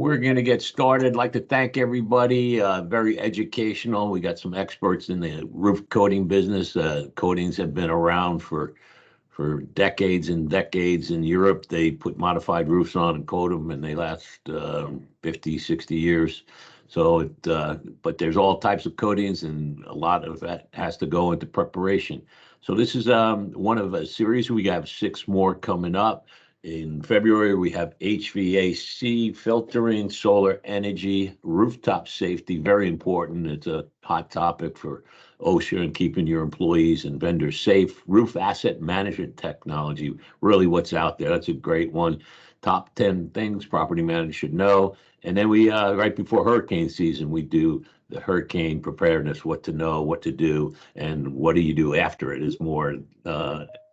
We're going to get started. I'd like to thank everybody. Very educational. We got some experts in the roof coating business. Coatings have been around for decades and decades. In Europe, they put modified roofs on and coat them, and they last 50, 60 years. But there's all types of coatings, and a lot of that has to go into preparation. So this is one of a series. We have 6 more coming up. In February, we have HVAC, filtering, solar energy, rooftop safety, very important. It's a hot topic for OSHA and keeping your employees and vendors safe. Roof asset management technology, really what's out there. That's a great one. Top 10 things property managers should know. And then we, right before hurricane season, we do the hurricane preparedness, what to know, what to do, and what do you do after it is more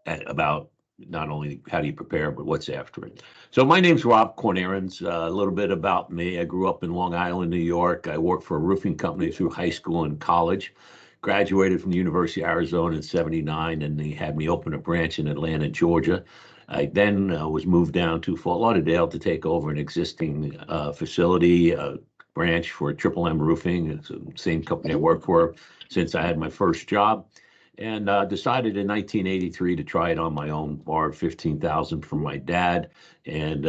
about not only how do you prepare, but what's after it. So my name's Rob Cornerans. A little bit about me. I grew up in Long Island, New York. I worked for a roofing company through high school and college. Graduated from the University of Arizona in '79, and they had me open a branch in Atlanta, Georgia. I then was moved down to Fort Lauderdale to take over an existing facility, branch for Triple M Roofing. It's the same company I worked for since I had my first job. And decided in 1983 to try it on my own. Borrowed $15,000 from my dad and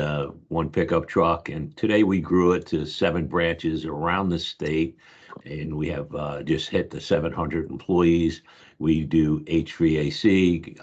1 pickup truck. And today we grew it to 7 branches around the state, and we have just hit the 700 employees. We do HVAC,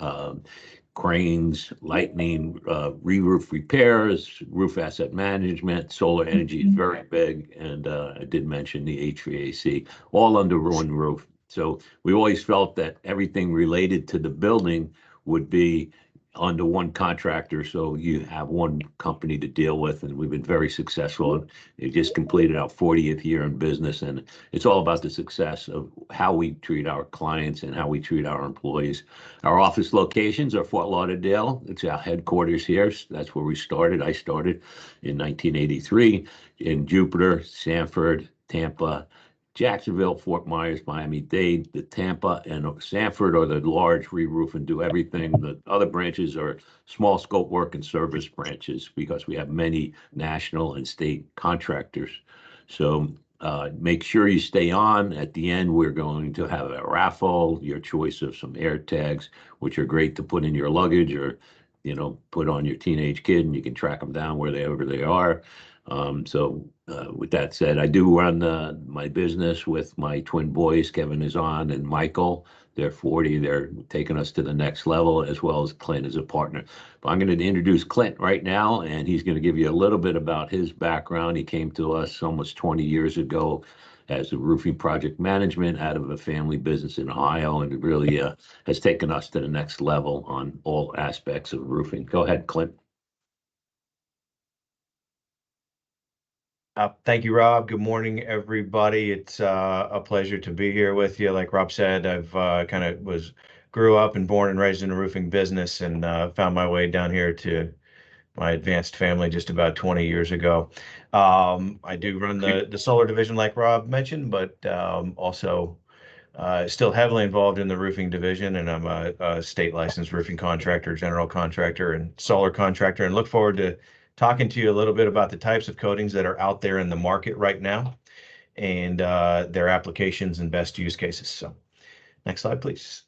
cranes, lightning, re-roof repairs, roof asset management, solar energy is very big, and I did mention the HVAC, all under one roof. So we always felt that everything related to the building would be under one contractor, so you have one company to deal with, and we've been very successful. We just completed our 40th year in business, and it's all about the success of how we treat our clients and how we treat our employees. Our office locations are Fort Lauderdale. It's our headquarters here. That's where we started. I started in 1983 in Jupiter, Sanford, Tampa, Jacksonville, Fort Myers, Miami-Dade. The Tampa and Sanford are the large re-roof and do everything. The other branches are small scope work and service branches because we have many national and state contractors. So make sure you stay on. At the end, we're going to have a raffle, your choice of some air tags, which are great to put in your luggage or, put on your teenage kid, and you can track them down wherever they are. With that said, I do run my business with my twin boys. Kevin is on, and Michael. They're 40. They're taking us to the next level, as well as Clint as a partner. But I'm going to introduce Clint right now, and he's going to give you a little bit about his background. He came to us almost 20 years ago as a roofing project management out of a family business in Ohio, and it really has taken us to the next level on all aspects of roofing. Go ahead, Clint. Thank you, Rob. Good morning, everybody. It's a pleasure to be here with you. Like Rob said, I've grew up and born and raised in the roofing business, and found my way down here to my advanced family just about 20 years ago. I do run the solar division, like Rob mentioned, but also still heavily involved in the roofing division, and I'm a state licensed roofing contractor, general contractor, and solar contractor, and look forward to talking to you a little bit about the types of coatings that are out there in the market right now and their applications and best use cases. So next slide, please.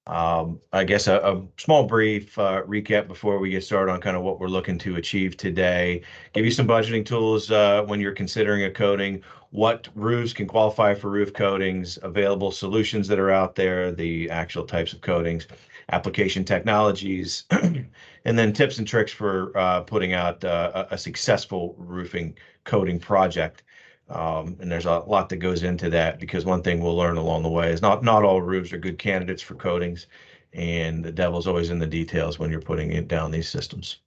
I guess a small brief recap before we get started on kind of what we're looking to achieve today. Give you some budgeting tools when you're considering a coating, what roofs can qualify for roof coatings, available solutions that are out there, the actual types of coatings, application technologies, and then tips and tricks for putting out a successful roofing coating project. And there's a lot that goes into that, because one thing we'll learn along the way is not all roofs are good candidates for coatings, and the devil's always in the details when you're putting it down these systems.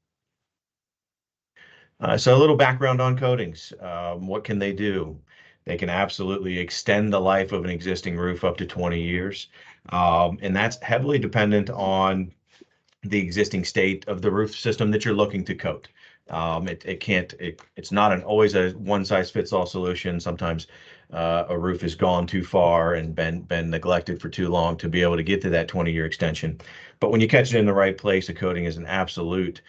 So a little background on coatings. What can they do? They can absolutely extend the life of an existing roof up to 20 years. And that's heavily dependent on the existing state of the roof system that you're looking to coat. It's not always a one-size-fits-all solution. Sometimes a roof has gone too far and been neglected for too long to be able to get to that 20-year extension. But when you catch it in the right place, a coating is an absolute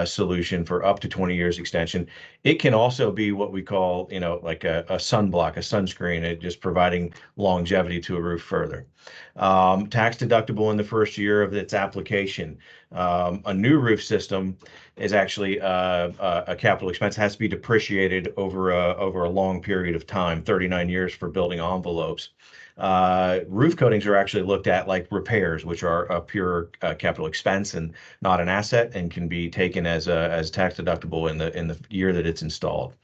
solution for up to 20 years extension. It can also be what we call, like a sunblock, a sunscreen, it just providing longevity to a roof further. Tax deductible in the first year of its application. A new roof system is actually a capital expense, has to be depreciated over a long period of time, 39 years for building envelopes. Roof coatings are actually looked at like repairs, which are a pure capital expense and not an asset, and can be taken as tax deductible in the year that it's installed.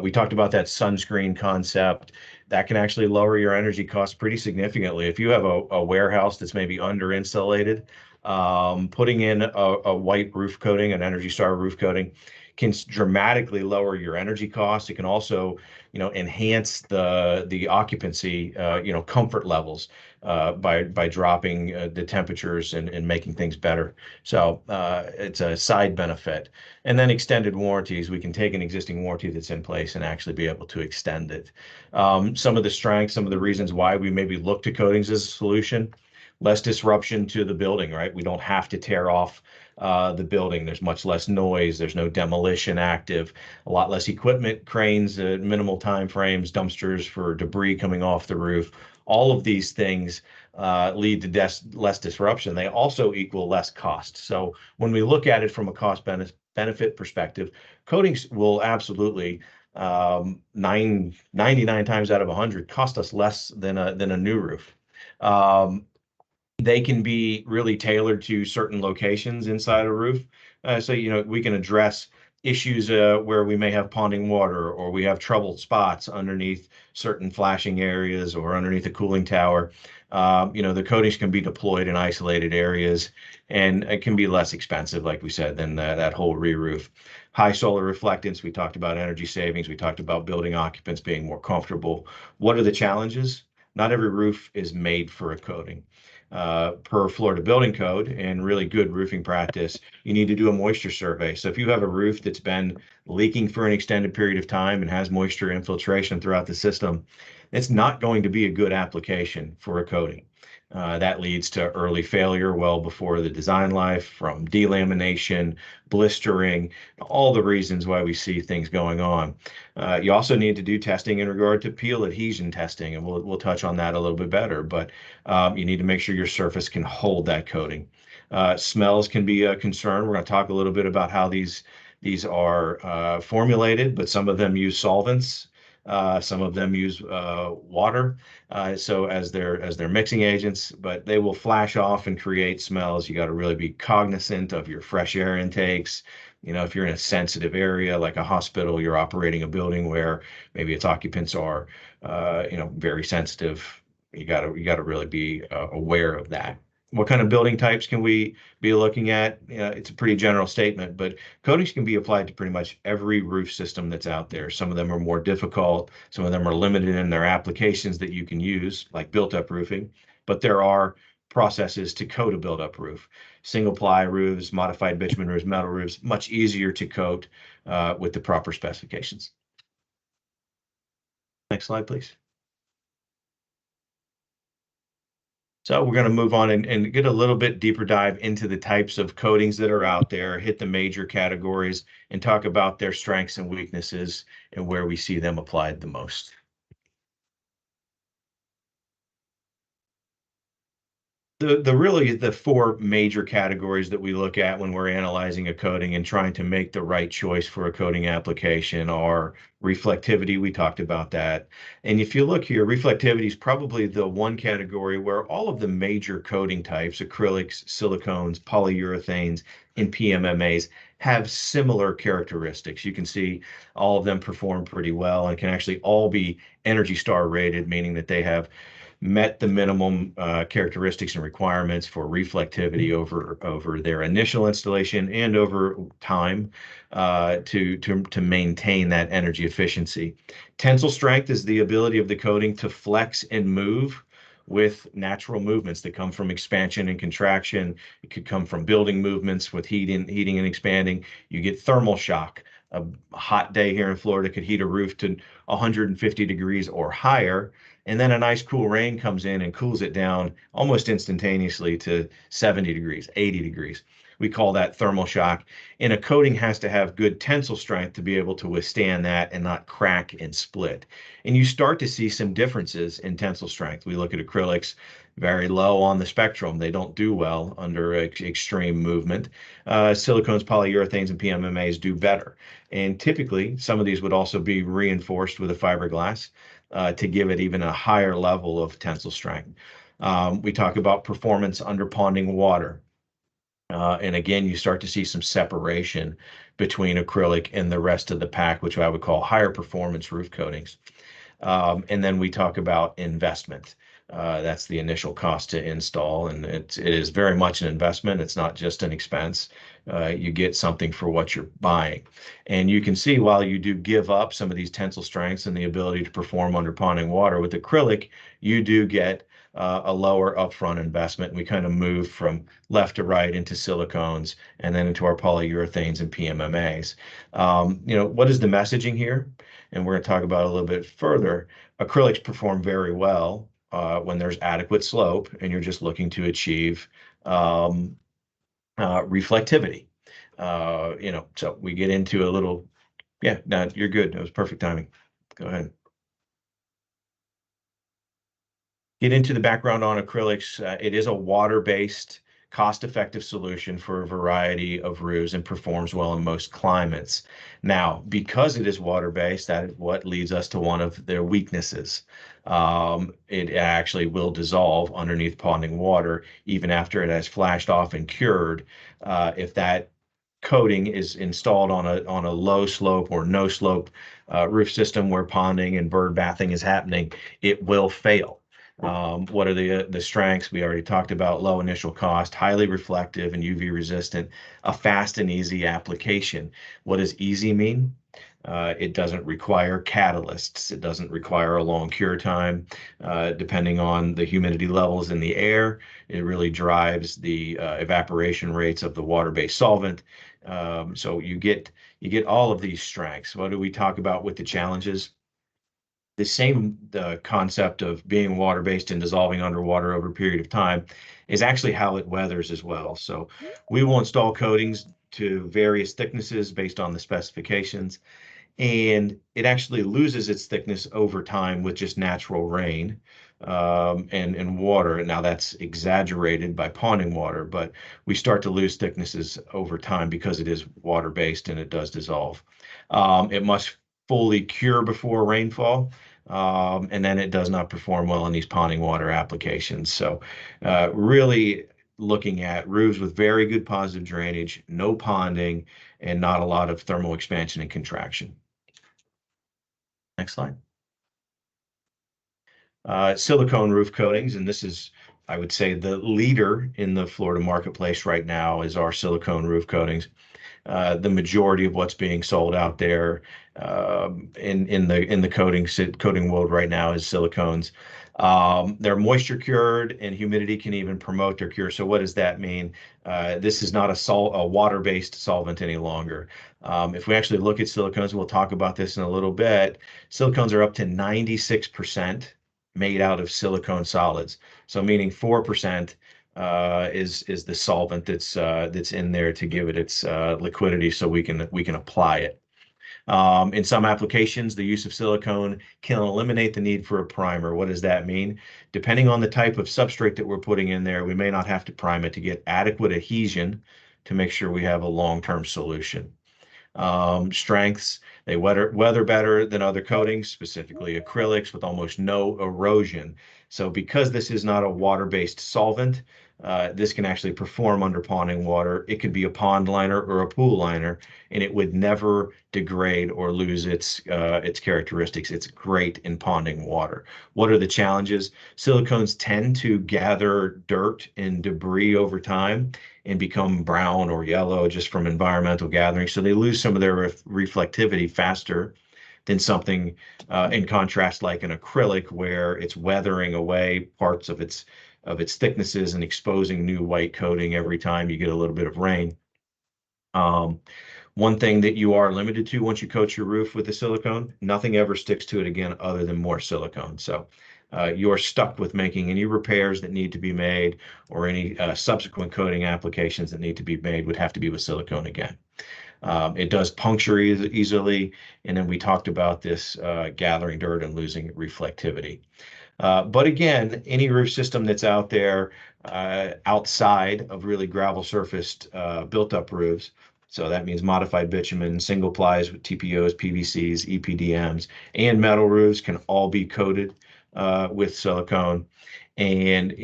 We talked about that sunscreen concept. That can actually lower your energy costs pretty significantly. If you have a warehouse that's maybe under insulated, putting in a white roof coating, an Energy Star roof coating, can dramatically lower your energy costs. It can also, enhance the occupancy, comfort levels by dropping the temperatures and making things better. So it's a side benefit. And then extended warranties. We can take an existing warranty that's in place and actually be able to extend it. Some of the strengths, some of the reasons why we maybe look to coatings as a solution: less disruption to the building, right? We don't have to tear off the building. There's much less noise. There's no demolition active, a lot less equipment, cranes, minimal time frames, dumpsters for debris coming off the roof. All of these things lead to less disruption. They also equal less cost. So when we look at it from a cost benefit perspective, coatings will absolutely 99 times out of 100 cost us less than a new roof. They can be really tailored to certain locations inside a roof. So, we can address issues where we may have ponding water, or we have troubled spots underneath certain flashing areas or underneath a cooling tower. The coatings can be deployed in isolated areas, and it can be less expensive, like we said, than that whole re-roof. High solar reflectance. We talked about energy savings. We talked about building occupants being more comfortable. What are the challenges? Not every roof is made for a coating. Per Florida Building Code and really good roofing practice, you need to do a moisture survey. So if you have a roof that's been leaking for an extended period of time and has moisture infiltration throughout the system, it's not going to be a good application for a coating. That leads to early failure well before the design life, from delamination, blistering, all the reasons why we see things going on. You also need to do testing in regard to peel adhesion testing, and we'll touch on that a little bit better, but you need to make sure your surface can hold that coating. Smells can be a concern. We're going to talk a little bit about how these are formulated, but some of them use solvents. Some of them use water, so as their mixing agents, but they will flash off and create smells. You got to really be cognizant of your fresh air intakes. If you're in a sensitive area like a hospital, you're operating a building where maybe its occupants are, very sensitive. You got to really be aware of that. What kind of building types can we be looking at? It's a pretty general statement, but coatings can be applied to pretty much every roof system that's out there. Some of them are more difficult. Some of them are limited in their applications that you can use, like built-up roofing, but there are processes to coat a built-up roof. Single-ply roofs, modified bitumen roofs, metal roofs, much easier to coat with the proper specifications. Next slide, please. So we're going to move on and get a little bit deeper dive into the types of coatings that are out there, hit the major categories, and talk about their strengths and weaknesses and where we see them applied the most. The four major categories that we look at when we're analyzing a coating and trying to make the right choice for a coating application are reflectivity. We talked about that. And if you look here, reflectivity is probably the one category where all of the major coating types, acrylics, silicones, polyurethanes, and PMMAs, have similar characteristics. You can see all of them perform pretty well and can actually all be Energy Star rated, meaning that they have met the minimum characteristics and requirements for reflectivity over their initial installation and over time to maintain that energy efficiency. Tensile strength is the ability of the coating to flex and move with natural movements that come from expansion and contraction. It could come from building movements with heating and expanding. You get thermal shock a hot day here in Florida could heat a roof to 150 degrees or higher. And then a nice cool rain comes in and cools it down almost instantaneously to 70 degrees, 80 degrees. We call that thermal shock. And a coating has to have good tensile strength to be able to withstand that and not crack and split. And you start to see some differences in tensile strength. We look at acrylics, very low on the spectrum. They don't do well under extreme movement. Silicones, polyurethanes, and PMMAs do better. And typically, some of these would also be reinforced with a fiberglass to give it even a higher level of tensile strength. We talk about performance under ponding water. And again, you start to see some separation between acrylic and the rest of the pack, which I would call higher performance roof coatings. And then we talk about investment. That's the initial cost to install, and it is very much an investment. It's not just an expense. You get something for what you're buying. And you can see while you do give up some of these tensile strengths and the ability to perform under ponding water, with acrylic, you do get a lower upfront investment. We kind of move from left to right into silicones and then into our polyurethanes and PMMAs. What is the messaging here? And we're going to talk about it a little bit further. Acrylics perform very well when there's adequate slope and you're just looking to achieve reflectivity. So we get into a little, yeah, no, you're good. That was perfect timing. Go ahead. Get into the background on acrylics. It is a water-based, cost-effective solution for a variety of roofs and performs well in most climates. Now, because it is water-based, that is what leads us to one of their weaknesses. It actually will dissolve underneath ponding water, even after it has flashed off and cured. If that coating is installed on a low slope or no slope roof system where ponding and bird bathing is happening, it will fail. What are the strengths? We already talked about low initial cost, highly reflective and UV resistant, a fast and easy application. What does easy mean? It doesn't require catalysts. It doesn't require a long cure time. Depending on the humidity levels in the air, it really drives the evaporation rates of the water-based solvent. So you get all of these strengths. What do we talk about with the challenges? The same concept of being water-based and dissolving underwater over a period of time is actually how it weathers as well. So we will install coatings to various thicknesses based on the specifications, and it actually loses its thickness over time with just natural rain and water. Now that's exaggerated by ponding water, but we start to lose thicknesses over time because it is water-based and it does dissolve. It must fully cure before rainfall, and then it does not perform well in these ponding water applications. So really looking at roofs with very good positive drainage, no ponding, and not a lot of thermal expansion and contraction. Next slide. Silicone roof coatings, and this is, I would say, the leader in the Florida marketplace right now is our silicone roof coatings. The majority of what's being sold out there in the coating world right now is silicones. They're moisture cured, and humidity can even promote their cure. So what does that mean? This is not a water-based solvent any longer. If we actually look at silicones, we'll talk about this in a little bit. Silicones are up to 96% made out of silicone solids. So meaning 4% is the solvent that's in there to give it its liquidity, so we can apply it. In some applications, the use of silicone can eliminate the need for a primer. What does that mean? Depending on the type of substrate that we're putting in there, we may not have to prime it to get adequate adhesion to make sure we have a long-term solution. Strengths, they weather better than other coatings, specifically acrylics, with almost no erosion. So because this is not a water-based solvent, this can actually perform under ponding water. It could be a pond liner or a pool liner, and it would never degrade or lose its characteristics. It's great in ponding water. What are the challenges? Silicones tend to gather dirt and debris over time and become brown or yellow just from environmental gathering. So they lose some of their reflectivity faster than something in contrast like an acrylic, where it's weathering away parts of its thicknesses and exposing new white coating every time you get a little bit of rain. Um, One thing that you are limited to once you coat your roof with the silicone, nothing ever sticks to it again other than more silicone. So you're stuck with making any repairs that need to be made, or any subsequent coating applications that need to be made would have to be with silicone again. It does puncture easily, and then we talked about this gathering dirt and losing reflectivity. But again, any roof system that's out there outside of really gravel surfaced built up roofs, so that means modified bitumen, single plies with TPOs, PVCs, EPDMs, and metal roofs can all be coated with silicone. And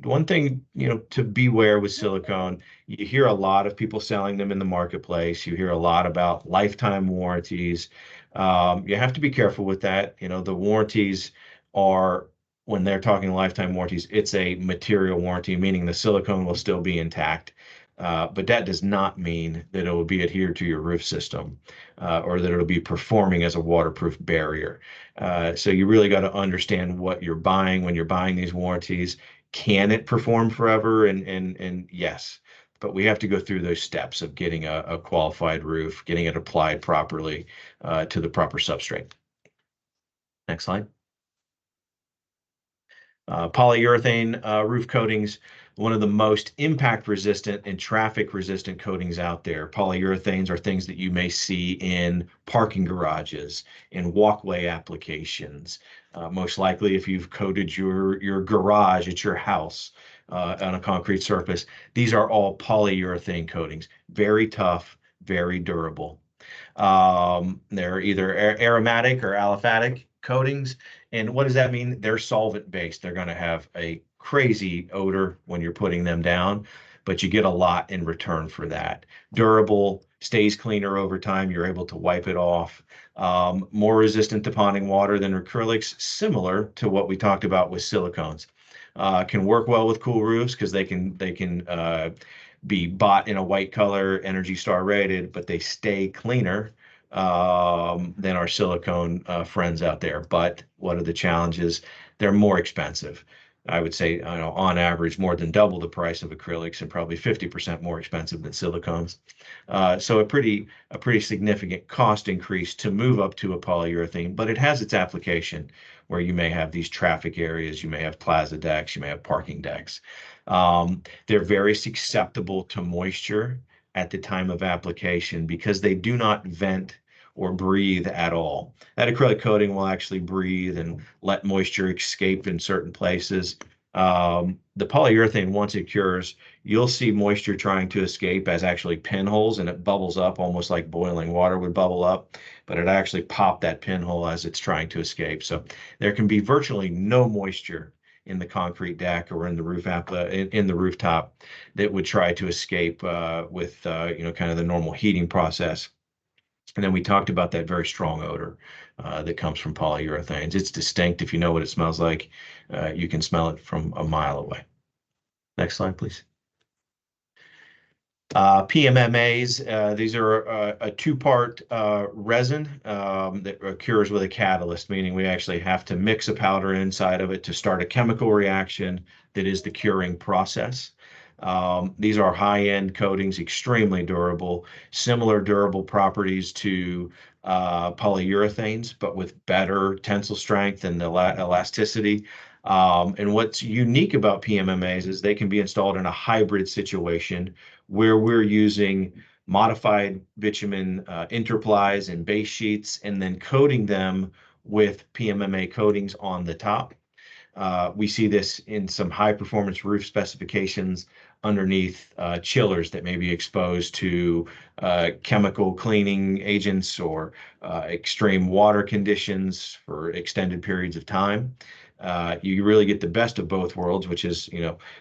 one thing to beware with silicone, you hear a lot of people selling them in the marketplace. You hear a lot about lifetime warranties. You have to be careful with that. The warranties are, when they're talking lifetime warranties, it's a material warranty, meaning the silicone will still be intact. But that does not mean that it will be adhered to your roof system, or that it'll be performing as a waterproof barrier. So you really got to understand what you're buying when you're buying these warranties. Can it perform forever? And yes, but we have to go through those steps of getting a qualified roof, getting it applied properly to the proper substrate. Next slide. Polyurethane roof coatings, one of the most impact resistant and traffic resistant coatings out there. Polyurethanes are things that you may see in parking garages, in walkway applications. Most likely, if you've coated your garage at your house on a concrete surface, these are all polyurethane coatings. Very tough, very durable. They're either aromatic or aliphatic coatings. And what does that mean? They're solvent based. They're going to have a crazy odor when you're putting them down, but you get a lot in return for that. Durable, stays cleaner over time. You're able to wipe it off. More resistant to ponding water than acrylics, similar to what we talked about with silicones. Can work well with cool roofs because they can be bought in a white color, Energy Star rated, but they stay cleaner than our silicone friends out there. But what are the challenges? They're more expensive. I would say, on average, more than double the price of acrylics and probably 50% more expensive than silicones. So a pretty significant cost increase to move up to a polyurethane, but it has its application where you may have these traffic areas, you may have plaza decks, you may have parking decks. They're very susceptible to moisture at the time of application because they do not vent or breathe at all. That acrylic coating will actually breathe and let moisture escape in certain places. The polyurethane, once it cures, you'll see moisture trying to escape as actually pinholes, and it bubbles up almost like boiling water would bubble up, but it actually popped that pinhole as it's trying to escape. So there can be virtually no moisture in the concrete deck or in the in the rooftop that would try to escape with kind of the normal heating process. And then we talked about that very strong odor that comes from polyurethanes. It's distinct. If you know what it smells like, you can smell it from a mile away. Next slide, please. PMMAs, these are a two-part resin that cures with a catalyst, meaning we actually have to mix a powder inside of it to start a chemical reaction that is the curing process. These are high-end coatings, extremely durable, similar durable properties to polyurethanes, but with better tensile strength and elasticity. And what's unique about PMMAs is they can be installed in a hybrid situation where we're using modified bitumen interplies and base sheets and then coating them with PMMA coatings on the top. We see this in some high performance roof specifications underneath chillers that may be exposed to chemical cleaning agents or extreme water conditions for extended periods of time. You really get the best of both worlds, which is,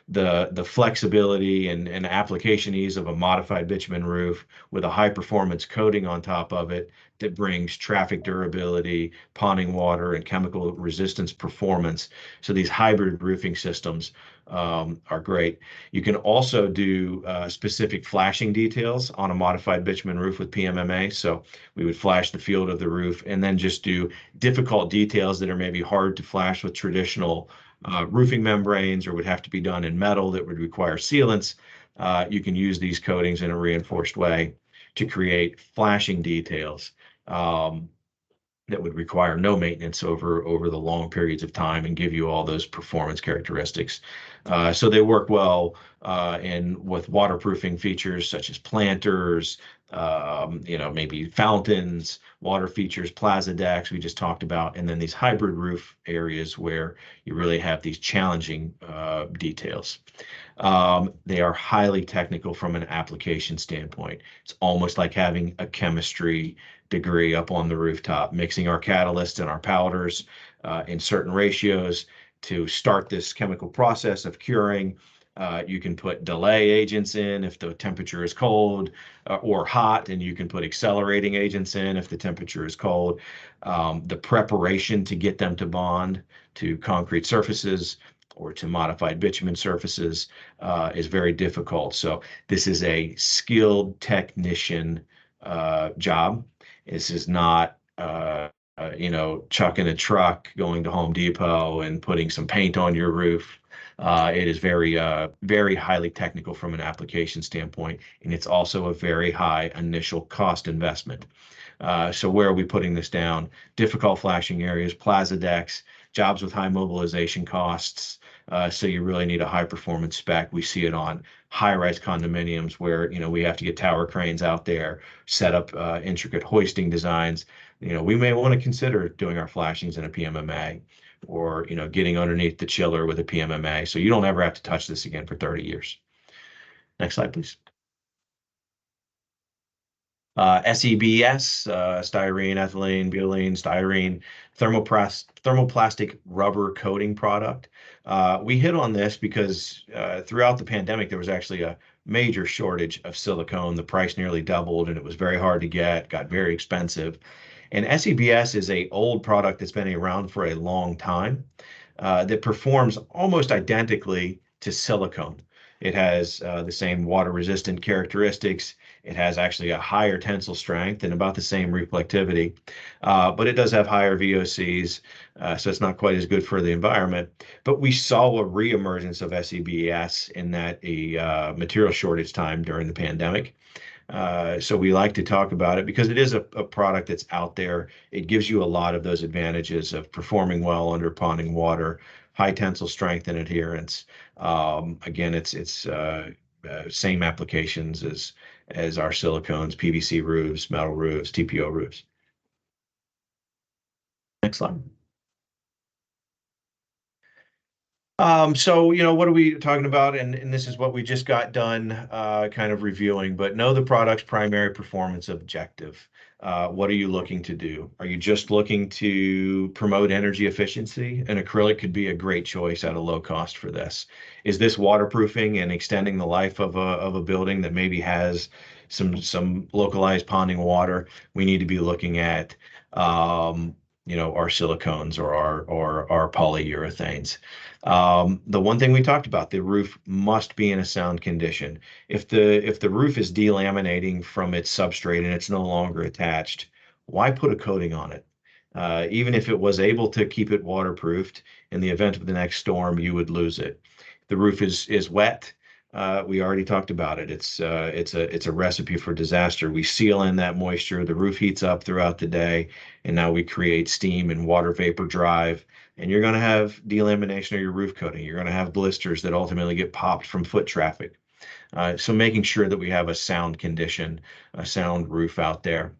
the flexibility and application ease of a modified bitumen roof with a high performance coating on top of it that brings traffic durability, ponding water, and chemical resistance performance. So these hybrid roofing systems are great. You can also do specific flashing details on a modified bitumen roof with PMMA. So we would flash the field of the roof and then just do difficult details that are maybe hard to flash with traditional roofing membranes or would have to be done in metal that would require sealants. You can use these coatings in a reinforced way. to create flashing details that would require no maintenance over the long periods of time and give you all those performance characteristics. So they work well in with waterproofing features such as planters, maybe fountains, water features, plaza decks we just talked about, and then these hybrid roof areas where you really have these challenging details. They are highly technical from an application standpoint. It's almost like having a chemistry degree up on the rooftop, mixing our catalysts and our powders in certain ratios to start this chemical process of curing. You can put delay agents in if the temperature is cold or hot, and you can put accelerating agents in if the temperature is cold. The preparation to get them to bond to concrete surfaces or to modified bitumen surfaces is very difficult. So this is a skilled technician job. This is not, chucking a truck, going to Home Depot and putting some paint on your roof. It is very highly technical from an application standpoint, and it's also a very high initial cost investment. So where are we putting this down? Difficult flashing areas, plaza decks, jobs with high mobilization costs. So you really need a high performance spec. We see it on high-rise condominiums where, we have to get tower cranes out there, set up intricate hoisting designs. We may want to consider doing our flashings in a PMMA or, getting underneath the chiller with a PMMA. So you don't ever have to touch this again for 30 years. Next slide, please. SEBS, styrene, ethylene, butylene, styrene, thermoplastic rubber coating product. We hit on this because throughout the pandemic, there was actually a major shortage of silicone. The price nearly doubled, and it was very hard to get, got very expensive. And SEBS is an old product that's been around for a long time that performs almost identically to silicone. It has the same water resistant characteristics. It has actually a higher tensile strength and about the same reflectivity, but it does have higher VOCs, so it's not quite as good for the environment. But we saw a reemergence of SEBS in that a material shortage time during the pandemic. So we like to talk about it because it is a product that's out there. It gives you a lot of those advantages of performing well under ponding water, high tensile strength and adherence. Again, it's same applications as our silicones, PVC roofs, metal roofs, TPO roofs. Next slide. So, what are we talking about? And this is what we just got done kind of reviewing, but know the product's primary performance objective. What are you looking to do? Are you just looking to promote energy efficiency? An acrylic could be a great choice at a low cost for this. Is this waterproofing and extending the life of a building that maybe has some localized ponding water? We need to be looking at our silicones or our polyurethanes. The one thing we talked about, the roof must be in a sound condition. If the roof is delaminating from its substrate and it's no longer attached, why put a coating on it? Even if it was able to keep it waterproofed, in the event of the next storm, you would lose it. The roof is wet. We already talked about it. It's a recipe for disaster. We seal in that moisture. The roof heats up throughout the day, and now we create steam and water vapor drive. And you're going to have delamination of your roof coating. You're going to have blisters that ultimately get popped from foot traffic. So making sure that we have a sound condition, a sound roof out there.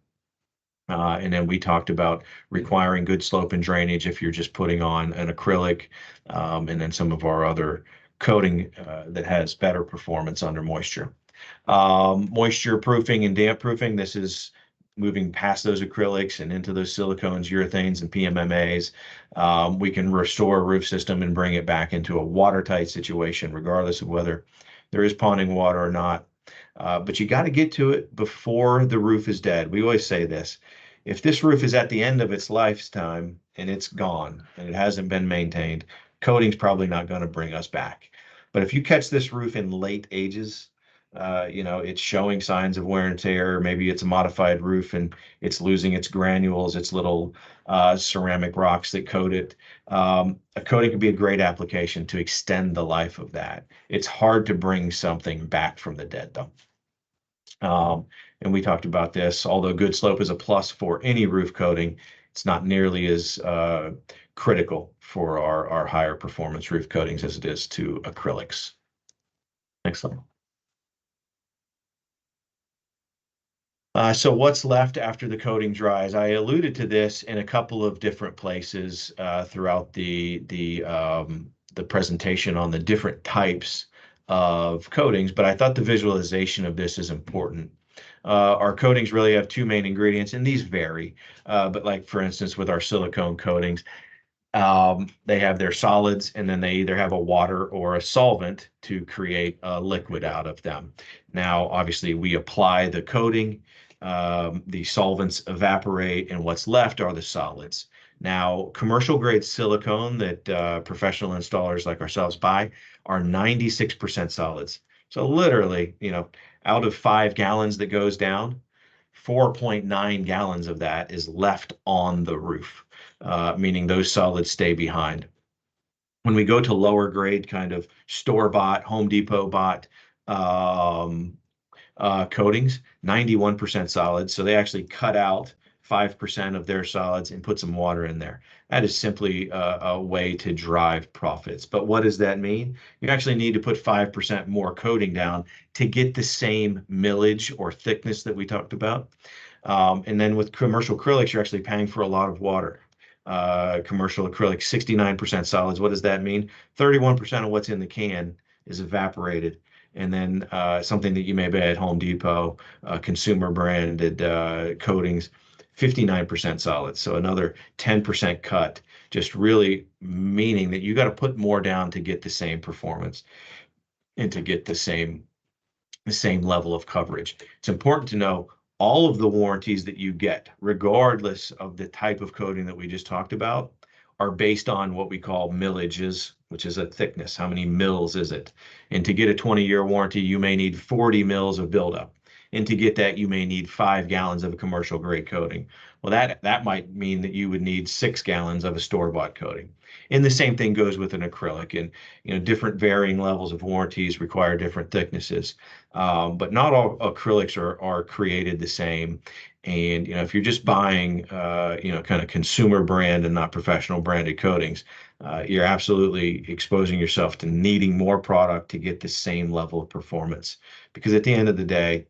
And then we talked about requiring good slope and drainage if you're just putting on an acrylic, and then some of our other coating that has better performance under moisture. Moisture proofing and damp proofing, this is moving past those acrylics and into those silicones, urethanes, and PMMAs. We can restore a roof system and bring it back into a watertight situation, regardless of whether there is ponding water or not. But you got to get to it before the roof is dead. We always say this. If this roof is at the end of its lifetime and it's gone and it hasn't been maintained, coating's probably not going to bring us back. But if you catch this roof in late ages, it's showing signs of wear and tear. Maybe it's a modified roof and it's losing its granules, its little ceramic rocks that coat it. A coating could be a great application to extend the life of that. It's hard to bring something back from the dead, though. And we talked about this, although good slope is a plus for any roof coating, it's not nearly as critical for our higher performance roof coatings as it is to acrylics. Next slide. So what's left after the coating dries? I alluded to this in a couple of different places throughout the presentation on the different types of coatings, but I thought the visualization of this is important. Our coatings really have two main ingredients, and these vary. But like for instance, with our silicone coatings, they have their solids, and then they either have a water or a solvent to create a liquid out of them. Now, obviously, we apply the coating, the solvents evaporate, and what's left are the solids. Now, commercial grade silicone that professional installers like ourselves buy are 96% solids. So literally, out of 5 gallons that goes down, 4.9 gallons of that is left on the roof, meaning those solids stay behind. When we go to lower grade, kind of store-bought, Home Depot bought coatings, 91% solids. So they actually cut out 5% of their solids and put some water in there. That is simply a way to drive profits. But what does that mean? You actually need to put 5% more coating down to get the same millage or thickness that we talked about. And then with commercial acrylics, you're actually paying for a lot of water. Commercial acrylic, 69% solids. What does that mean? 31% of what's in the can is evaporated. And then something that you may buy at Home Depot, consumer branded coatings, 59% solids. So another 10% cut, just really meaning that you got to put more down to get the same performance and to get the same level of coverage. It's important to know all of the warranties that you get, regardless of the type of coating that we just talked about, are based on what we call millages, which is a thickness. How many mils is it? And to get a 20-year warranty, you may need 40 mils of buildup. And to get that, you may need 5 gallons of a commercial grade coating. Well, that might mean that you would need 6 gallons of a store-bought coating. And the same thing goes with an acrylic. And different varying levels of warranties require different thicknesses. But not all acrylics are created the same. And if you're just buying kind of consumer brand and not professional branded coatings, you're absolutely exposing yourself to needing more product to get the same level of performance. Because at the end of the day,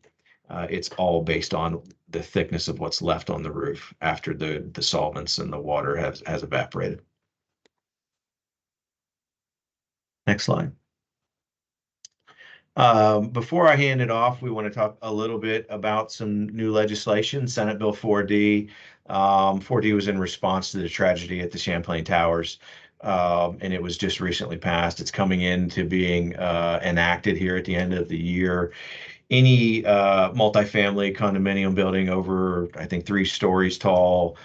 it's all based on the thickness of what's left on the roof after the solvents and the water has evaporated. Next slide. Before I hand it off, we want to talk a little bit about some new legislation, Senate Bill 4D. 4D was in response to the tragedy at the Champlain Towers, and it was just recently passed. It's coming into being enacted here at the end of the year. Any multifamily condominium building over, I think, 3 stories tall,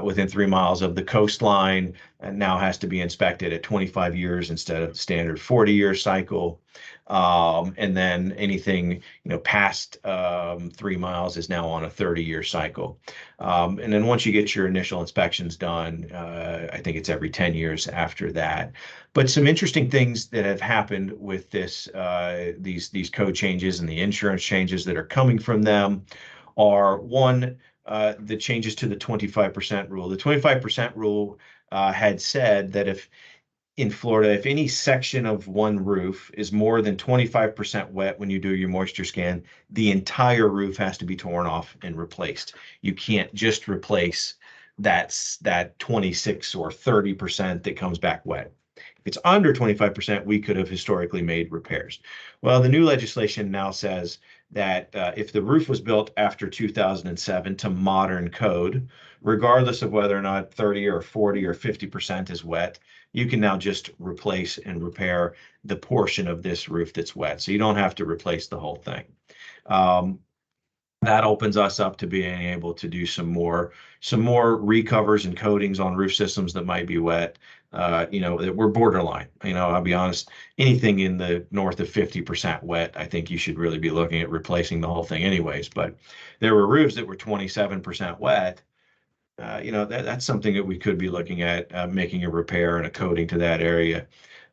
within 3 miles of the coastline, now has to be inspected at 25 years instead of the standard 40-year cycle. And then anything past 3 miles is now on a 30-year cycle. And then once you get your initial inspections done, I think it's every 10 years after that. But some interesting things that have happened with this, these code changes and the insurance changes that are coming from them are, one, the changes to the 25% rule. The 25% rule had said that if in Florida, if any section of one roof is more than 25% wet when you do your moisture scan, the entire roof has to be torn off and replaced. You can't just replace that 26 or 30% that comes back wet. If it's under 25%, we could have historically made repairs. Well, the new legislation now says that if the roof was built after 2007 to modern code, regardless of whether or not 30 or 40 or 50% is wet, you can now just replace and repair the portion of this roof that's wet. So you don't have to replace the whole thing. That opens us up to being able to do some more recovers and coatings on roof systems that might be wet. That we're borderline. I'll be honest, anything in the north of 50% wet, I think you should really be looking at replacing the whole thing anyways. But there were roofs that were 27% wet. That's something that we could be looking at, making a repair and a coating to that area.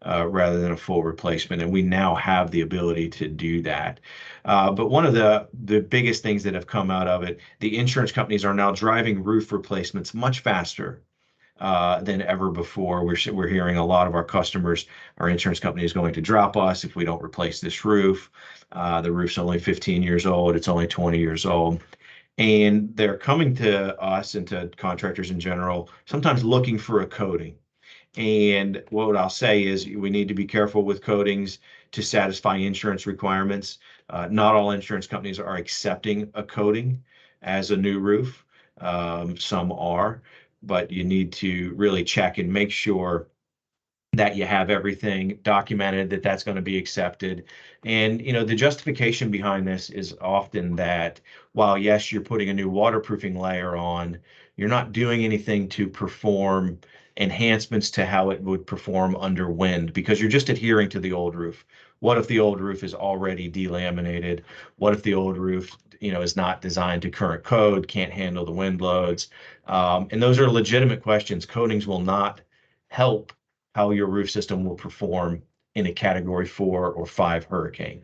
rather than a full replacement. And we now have the ability to do that. But one of the biggest things that have come out of it, the insurance companies are now driving roof replacements much faster than ever before. We're hearing a lot of our customers, our insurance company is going to drop us if we don't replace this roof. The roof's only 15 years old. It's only 20 years old. And they're coming to us and to contractors in general, sometimes looking for a coating. And what I'll say is we need to be careful with coatings to satisfy insurance requirements. Not all insurance companies are accepting a coating as a new roof. Some are, but you need to really check and make sure that you have everything documented, that that's going to be accepted. And, the justification behind this is often that while, yes, you're putting a new waterproofing layer on, you're not doing anything to perform enhancements to how it would perform under wind because you're just adhering to the old roof. What if the old roof is already delaminated? What if the old roof, is not designed to current code, can't handle the wind loads? And those are legitimate questions. Coatings will not help how your roof system will perform in a Category 4 or 5 hurricane.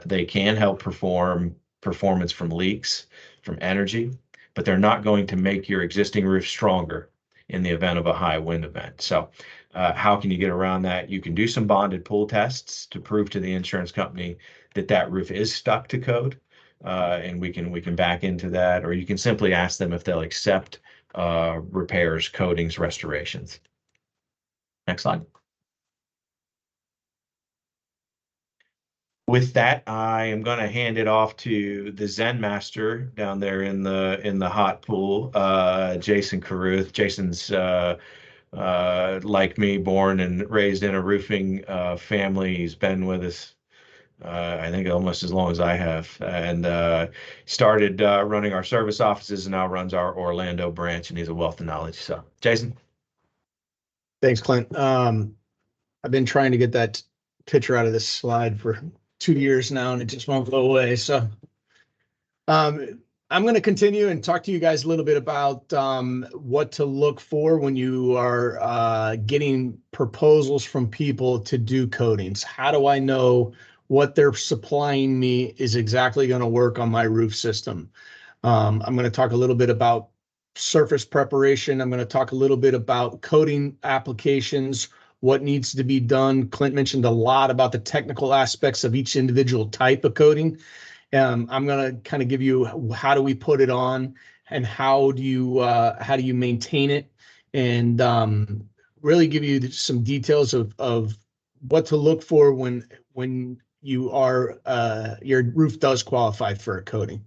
They can help performance from leaks, from energy, but they're not going to make your existing roof stronger in the event of a high wind event. So how can you get around that? You can do some bonded pull tests to prove to the insurance company that that roof is stuck to code, and we can back into that, or you can simply ask them if they'll accept repairs, coatings, restorations. Next slide. With that, I am going to hand it off to the Zen master down there in the hot pool, Jason Caruth. Jason's like me, born and raised in a roofing family. He's been with us, I think, almost as long as I have, and started running our service offices and now runs our Orlando branch. And he's a wealth of knowledge. So, Jason. Thanks, Clint. I've been trying to get that picture out of this slide for 2 years now, and it just won't go away. So I'm going to continue and talk to you guys a little bit about what to look for when you are getting proposals from people to do coatings. How do I know what they're supplying me is exactly going to work on my roof system? I'm going to talk a little bit about surface preparation. I'm going to talk a little bit about coating applications, what needs to be done. Clint mentioned a lot about the technical aspects of each individual type of coating. I'm going to kind of give you how do we put it on and how do you maintain it, and really give you some details of what to look for when you are your roof does qualify for a coating.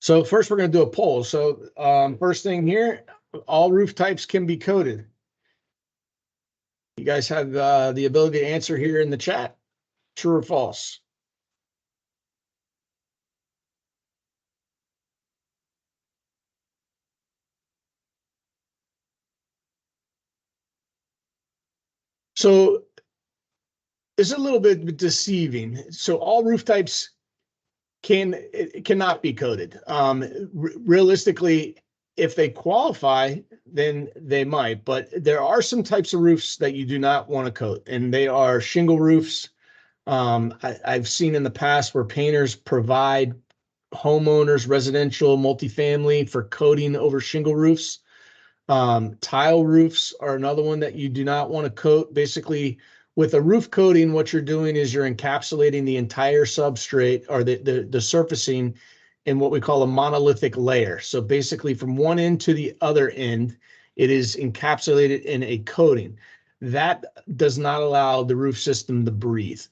So first we're going to do a poll. So first thing here, all roof types can be coated. You guys have the ability to answer here in the chat. True or false? So it's a little bit deceiving. So all roof types cannot be coated. Realistically, if they qualify, then they might, but there are some types of roofs that you do not want to coat, and they are shingle roofs. I've seen in the past where painters provide homeowners, residential, multifamily, for coating over shingle roofs. Tile roofs are another one that you do not want to coat. Basically, with a roof coating, what you're doing is you're encapsulating the entire substrate or the surfacing in what we call a monolithic layer. So basically from one end to the other end, it is encapsulated in a coating. That does not allow the roof system to breathe.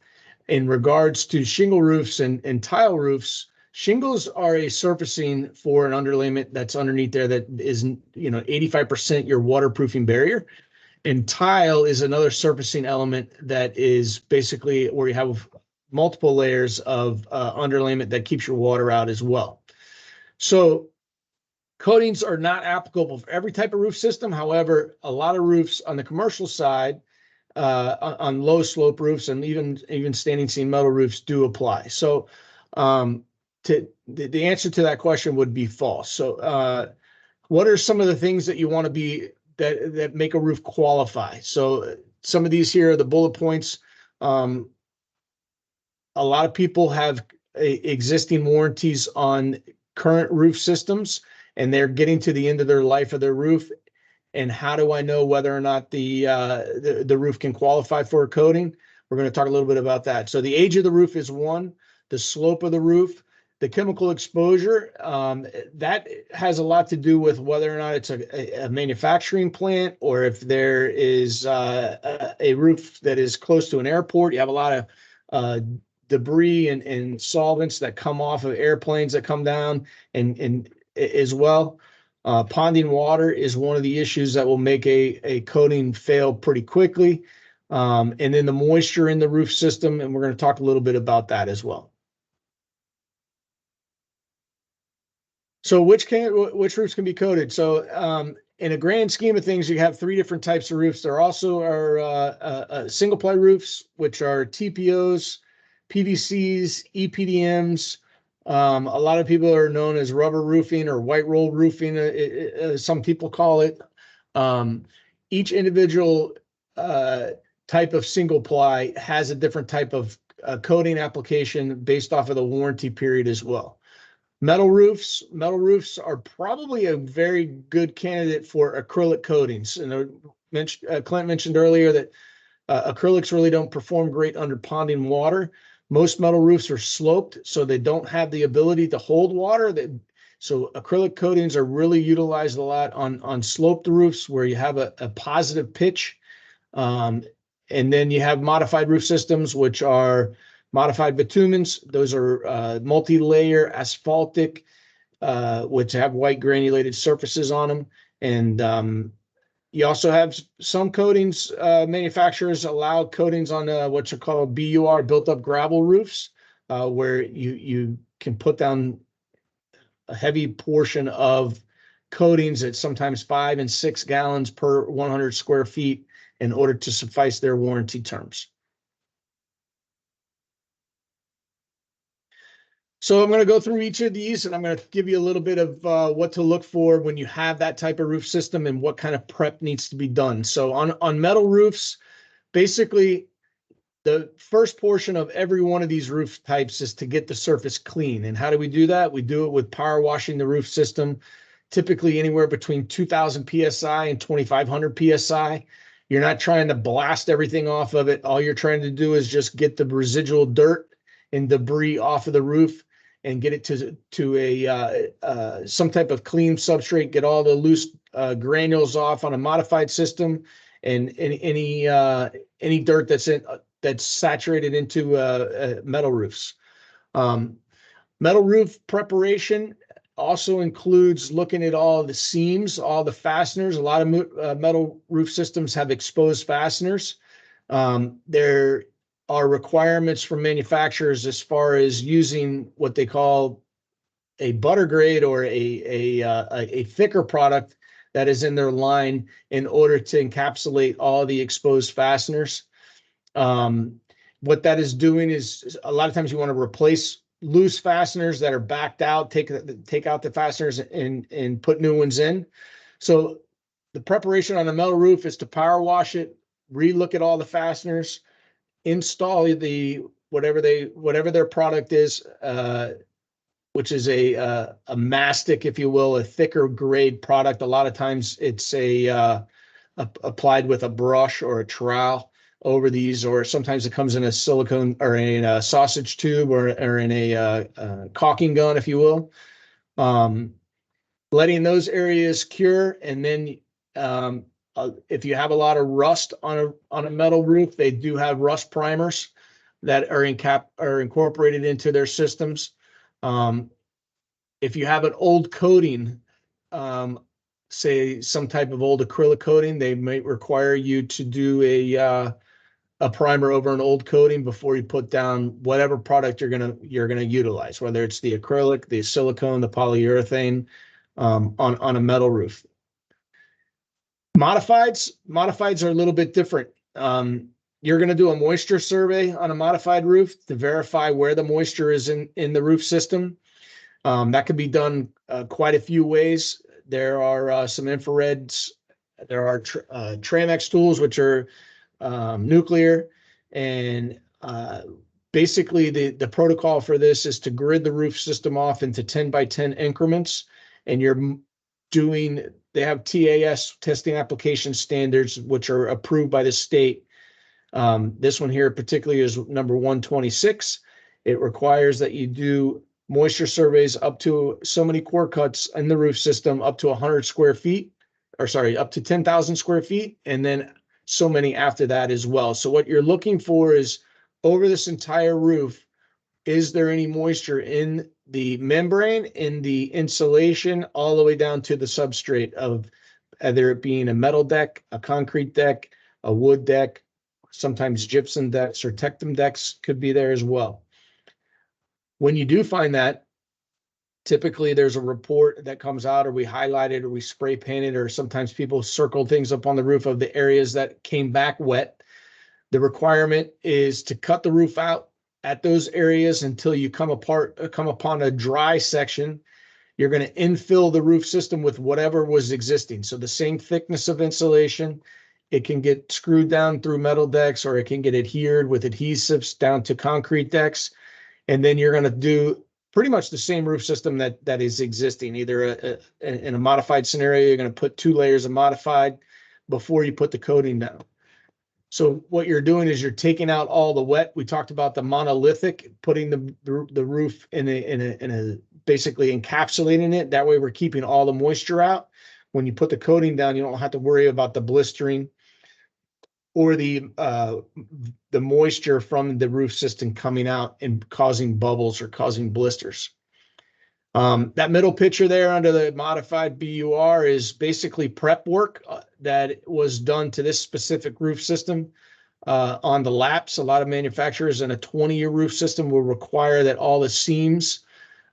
In regards to shingle roofs and tile roofs, shingles are a surfacing for an underlayment that's underneath there that is 85% your waterproofing barrier. And tile is another surfacing element that is basically where you have multiple layers of underlayment that keeps your water out as well. So coatings are not applicable for every type of roof system. However, a lot of roofs on the commercial side, on low slope roofs and even standing seam metal roofs do apply. So the answer to that question would be false. So what are some of the things that you want to be that make a roof qualify? So some of these here are the bullet points. A lot of people have existing warranties on current roof systems, and they're getting to the end of their life of their roof. And how do I know whether or not the roof can qualify for a coating? We're going to talk a little bit about that. So the age of the roof is one, the slope of the roof, the chemical exposure. That has a lot to do with whether or not it's a manufacturing plant, or if there is a roof that is close to an airport. You have a lot of debris and solvents that come off of airplanes that come down, and as well. Ponding water is one of the issues that will make a coating fail pretty quickly. And then the moisture in the roof system, and we're going to talk a little bit about that as well. So which roofs can be coated? So in a grand scheme of things, you have three different types of roofs. There also are single ply roofs, which are TPOs, PVCs, EPDMs. A lot of people are known as rubber roofing or white roll roofing, some people call it. Each individual type of single ply has a different type of coating application based off of the warranty period as well. Metal roofs are probably a very good candidate for acrylic coatings. And Clint mentioned earlier that acrylics really don't perform great under ponding water. Most metal roofs are sloped, so they don't have the ability to hold water. So acrylic coatings are really utilized a lot on sloped roofs where you have a positive pitch. And then you have modified roof systems, which are modified bitumens. Those are multi-layer asphaltic, which have white granulated surfaces on them. And you also have some coatings, manufacturers allow coatings on what you call BUR, built-up gravel roofs, where you can put down a heavy portion of coatings at sometimes 5 and 6 gallons per 100 square feet in order to suffice their warranty terms. So I'm going to go through each of these, and I'm going to give you a little bit of what to look for when you have that type of roof system and what kind of prep needs to be done. So on metal roofs, basically the first portion of every one of these roof types is to get the surface clean. And how do we do that? We do it with power washing the roof system, typically anywhere between 2,000 PSI and 2,500 PSI. You're not trying to blast everything off of it. All you're trying to do is just get the residual dirt and debris off of the roof and get it to some type of clean substrate, get all the loose granules off on a modified system, and any dirt that's saturated into metal roofs. Metal roof preparation also includes looking at all the seams, all the fasteners. A lot of metal roof systems have exposed fasteners. There are requirements from manufacturers as far as using what they call a butter grade or a thicker product that is in their line in order to encapsulate all the exposed fasteners. What that is doing is a lot of times you want to replace loose fasteners that are backed out, take out the fasteners and put new ones in. So the preparation on a metal roof is to power wash it, re-look at all the fasteners, install the whatever their product is, which is a mastic, if you will, a thicker grade product. A lot of times it's applied with a brush or a trowel over these, or sometimes it comes in a silicone or in a sausage tube or in a caulking gun, if you will. Letting those areas cure, and then if you have a lot of rust on a metal roof, they do have rust primers that are incorporated into their systems. If you have an old coating, say some type of old acrylic coating, they might require you to do a primer over an old coating before you put down whatever product you're gonna utilize, whether it's the acrylic, the silicone, the polyurethane, on a metal roof. Modifieds are a little bit different. You're going to do a moisture survey on a modified roof to verify where the moisture is in the roof system. That could be done quite a few ways. There are some infrareds. There are Tramex tools, which are nuclear. And basically, the protocol for this is to grid the roof system off into 10 by 10 increments. And they have TAS, testing application standards, which are approved by the state. This one here particularly is number 126. It requires that you do moisture surveys up to so many core cuts in the roof system, up to 100 square feet, or sorry, up to 10,000 square feet, and then so many after that as well. So what you're looking for is over this entire roof, is there any moisture in the membrane, in the insulation, all the way down to the substrate of either it being a metal deck, a concrete deck, a wood deck, sometimes gypsum decks or Tectum decks could be there as well. When you do find that, typically there's a report that comes out, or we highlight it, or we spray paint it, or sometimes people circle things up on the roof of the areas that came back wet. The requirement is to cut the roof out at those areas until you come upon a dry section. You're going to infill the roof system with whatever was existing. So the same thickness of insulation. It can get screwed down through metal decks, or it can get adhered with adhesives down to concrete decks. And then you're going to do pretty much the same roof system that is existing. Either in a modified scenario, you're going to put 2 layers of modified before you put the coating down. So what you're doing is you're taking out all the wet. We talked about the monolithic, putting the roof in a basically encapsulating it. That way we're keeping all the moisture out. When you put the coating down, you don't have to worry about the blistering or the moisture from the roof system coming out and causing bubbles or causing blisters. That middle picture there under the modified BUR is basically prep work that was done to this specific roof system on the laps. A lot of manufacturers in a 20-year roof system will require that all the seams,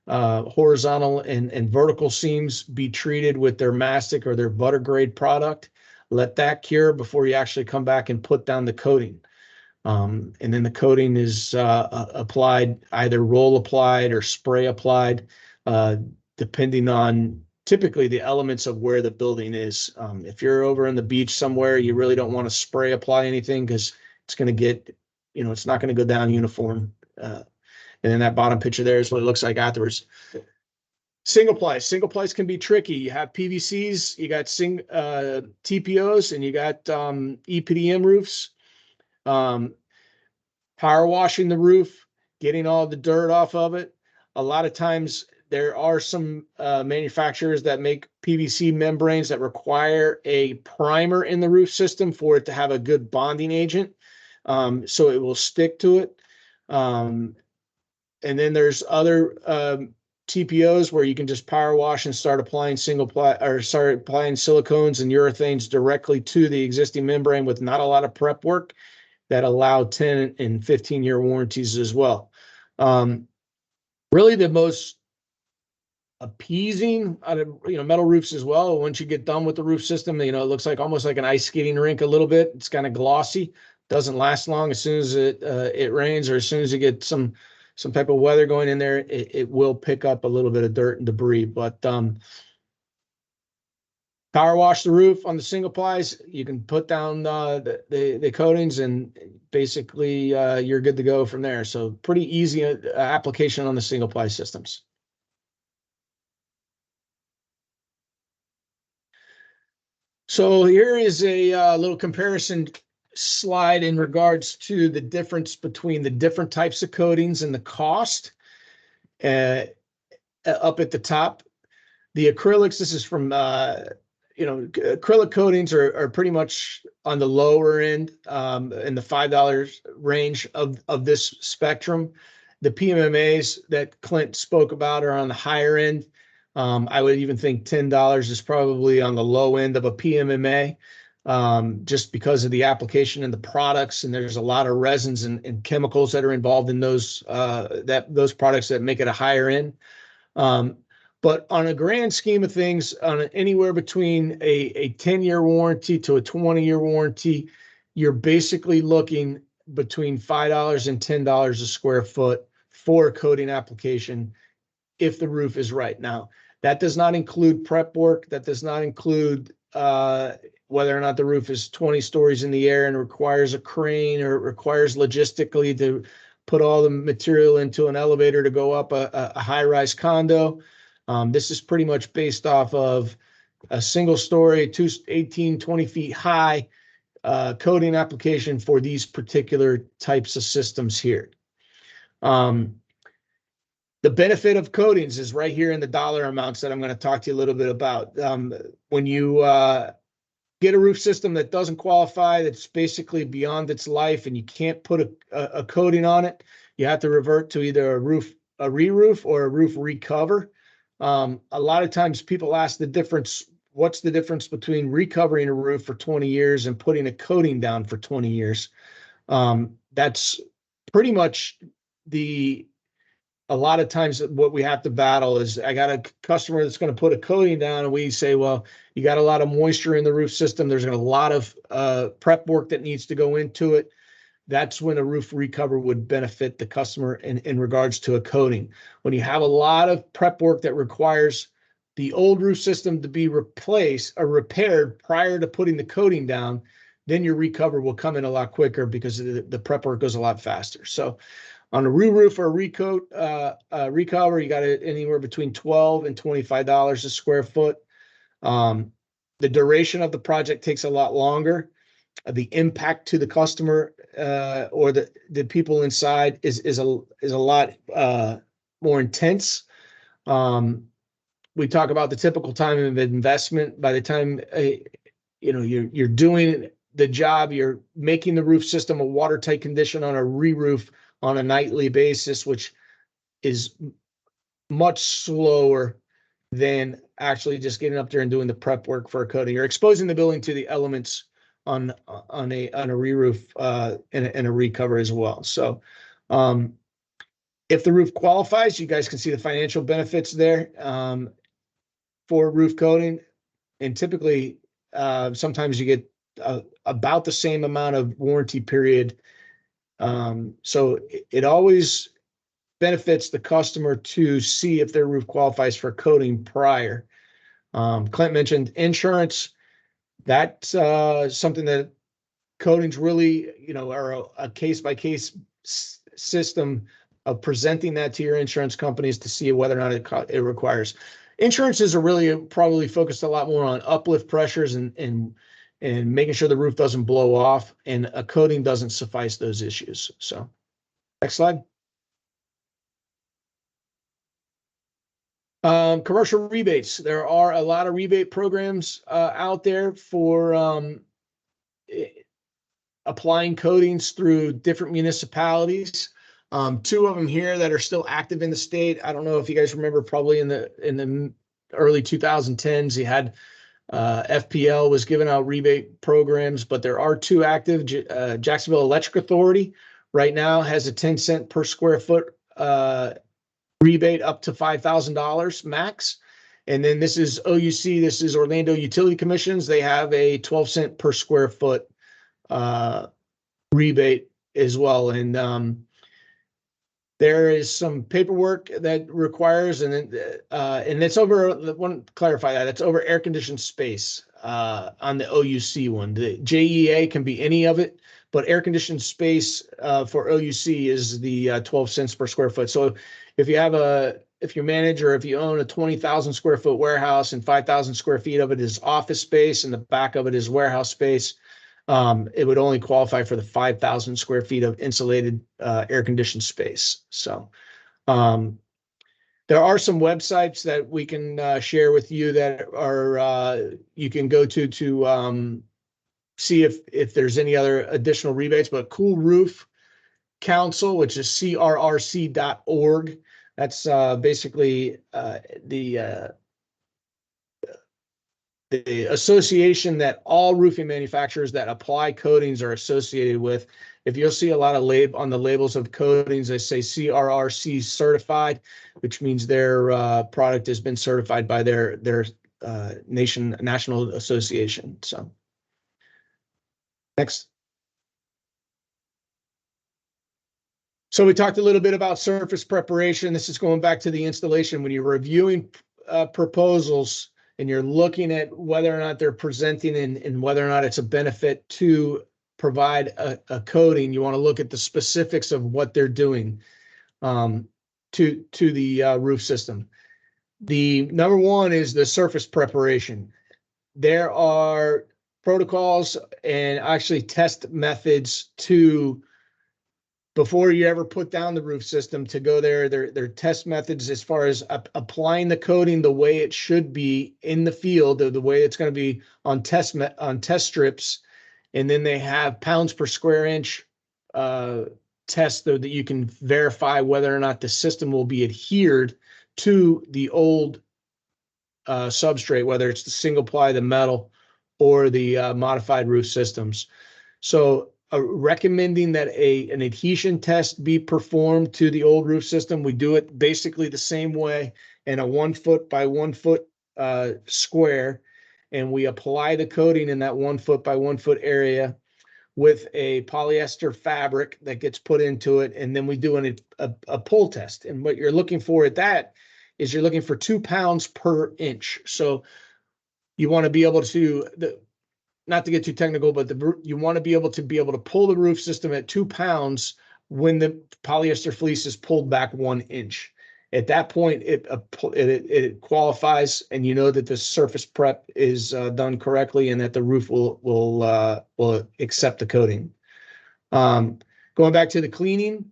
horizontal and vertical seams, be treated with their mastic or their butter grade product. Let that cure before you actually come back and put down the coating. And then the coating is applied, either roll applied or spray applied, depending on typically the elements of where the building is. If you're over on the beach somewhere, you really don't want to spray apply anything because it's going to get, it's not going to go down uniform. And then that bottom picture there is what it looks like afterwards. Single plies can be tricky. You have PVCs, you got TPOs, and you got EPDM roofs. Power washing the roof, getting all the dirt off of it. A lot of times there are some manufacturers that make PVC membranes that require a primer in the roof system for it to have a good bonding agent, so it will stick to it. And then there's other TPOs where you can just power wash and start applying applying silicones and urethanes directly to the existing membrane with not a lot of prep work that allow 10 and 15-year warranties as well. Really the most appeasing out of metal roofs as well. Once you get done with the roof system, it looks like almost like an ice skating rink a little bit. It's kind of glossy, doesn't last long. As soon as it rains, or as soon as you get some type of weather going in there, it will pick up a little bit of dirt and debris. But power wash the roof on the single plies. You can put down the coatings, and basically you're good to go from there. So pretty easy application on the single ply systems. So here is a little comparison slide in regards to the difference between the different types of coatings and the cost. Up at the top, the acrylics, this is from acrylic coatings are pretty much on the lower end, in the $5 range of this spectrum. The PMMAs that Clint spoke about are on the higher end. I would even think $10 is probably on the low end of a PMMA, just because of the application and the products. And there's a lot of resins and chemicals that are involved in those products that make it a higher end. But on a grand scheme of things, on anywhere between a 10-year warranty to a 20-year warranty, you're basically looking between $5 and $10 a square foot for a coating application if the roof is right. Now, That does not include prep work. That does not include whether or not the roof is 20 stories in the air and requires a crane, or it requires logistically to put all the material into an elevator to go up a high-rise condo. This is pretty much based off of a single story, 18, 20 feet high coating application for these particular types of systems here. The benefit of coatings is right here in the dollar amounts that I'm going to talk to you a little bit about. When you get a roof system that doesn't qualify, that's basically beyond its life, and you can't put a coating on it, you have to revert to either a re-roof or a roof recover. A lot of times people ask the difference, what's the difference between recovering a roof for 20 years and putting a coating down for 20 years? That's pretty much a lot of times what we have to battle is, I got a customer that's going to put a coating down, and we say, well, you got a lot of moisture in the roof system. There's a lot of prep work that needs to go into it. That's when a roof recover would benefit the customer in regards to a coating. When you have a lot of prep work that requires the old roof system to be replaced or repaired prior to putting the coating down, then your recover will come in a lot quicker because the prep work goes a lot faster. So on a re-roof or a recoat, recover, you got it anywhere between $12 and $25 a square foot. The duration of the project takes a lot longer. The impact to the customer or the people inside is a lot more intense. We talk about the typical time of investment. By the time you're doing the job, you're making the roof system a watertight condition on a re-roof on a nightly basis, which is much slower than actually just getting up there and doing the prep work for a coating. You're exposing the building to the elements on a re-roof and a recover as well. So if the roof qualifies, you guys can see the financial benefits there for roof coating. And typically, sometimes you get about the same amount of warranty period. So it always benefits the customer to see if their roof qualifies for coating prior. Clint mentioned insurance. That's something that coatings really, are a case-by-case system of presenting that to your insurance companies to see whether or not it requires. Insurances are really probably focused a lot more on uplift pressures and making sure the roof doesn't blow off, and a coating doesn't suffice those issues. So next slide. Commercial rebates. There are a lot of rebate programs out there for applying coatings through different municipalities. Two of them here that are still active in the state. I don't know if you guys remember, probably in the early 2010s, you had FPL was giving out rebate programs, but there are two active. Jacksonville Electric Authority right now has a 10-cent per square foot rebate up to $5,000 max. And then this is OUC, this is Orlando Utility Commissions. They have a 12-cent per square foot rebate as well. And there is some paperwork that requires, and it's over, I want to clarify that, it's over air-conditioned space on the OUC one. The JEA can be any of it, but air-conditioned space for OUC is the 12 cents per square foot. So if you manage or if you own a 20,000 square foot warehouse and 5,000 square feet of it is office space and the back of it is warehouse space, it would only qualify for the 5,000 square feet of insulated air-conditioned space. So there are some websites that we can share with you that are you can go to see if there's any other additional rebates. But Cool Roof Council, which is crrc.org, that's basically the association that all roofing manufacturers that apply coatings are associated with. If you'll see a lot of on the labels of coatings, they say CRRC certified, which means their product has been certified by their national association. So next. So we talked a little bit about surface preparation. This is going back to the installation. When you're reviewing proposals and you're looking at whether or not they're presenting and whether or not it's a benefit to provide a coating, you want to look at the specifics of what they're doing to the roof system. The number one is the surface preparation. There are protocols and actually test methods to, before you ever put down the roof system, to go there. There are test methods as far as applying the coating the way it should be in the field, or the way it's going to be on test strips. And then they have pounds per square inch test that you can verify whether or not the system will be adhered to the old substrate, whether it's the single ply, the metal, or the modified roof systems. So recommending that an adhesion test be performed to the old roof system. We do it basically the same way in a 1 foot by 1 foot square, and we apply the coating in that 1 foot by 1 foot area with a polyester fabric that gets put into it, and then we do a pull test. And what you're looking for at that is you're looking for 2 pounds per inch. So you want to be able to, not to get too technical, but you want to be able to pull the roof system at 2 pounds when the polyester fleece is pulled back 1 inch. At that point, it qualifies, and you know that the surface prep is done correctly, and that the roof will accept the coating. Going back to the cleaning,